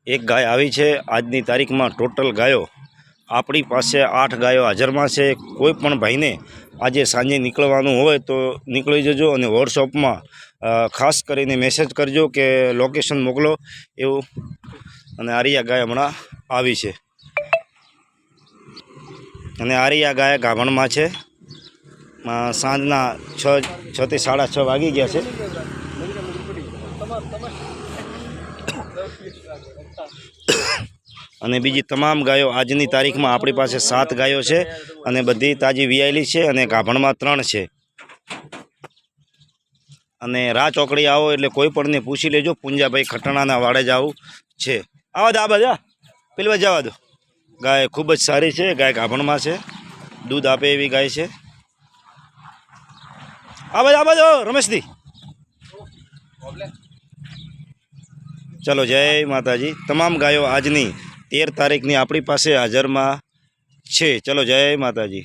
एक गाय आई है। आजनी तारीख में टोटल गायों अपनी पास 8 गायों हाजर में से। कोईपण भाई ने आज सांजे निकलवानुं होय तो निकली जजो और वॉट्सएप में खास करीने मैसेज करजो कि लोकेशन मोकलो एवं। आ रही गाय हमणां आवी छे अने आ रही गाय गाभण में छे। सांजना 6 થી 6:30 वागी गया है। અને બીજી તમામ ગાયો આજની તારીખમાં આપણી પાસે 7 ગાયો છે અને બધી તાજી વિયાયેલી છે અને ગાભણમાં 3 છે। અને રા ચોકડી આવો એટલે કોઈ પણને પૂછી લેજો, પુંજાભાઈ ખટણાના વાડે જ આવું છે। આવા દો આ બધા પેલી જવા દો। ગાય ખૂબ જ સારી છે, ગાય ગાભણમાં છે, દૂધ આપે એવી ગાય છે। આ બધો રમેશજી चलो जय माताजी। तमाम गायों आजनी 13 तारीखनी अपनी पास हाजर में छे। चलो जय माताजी।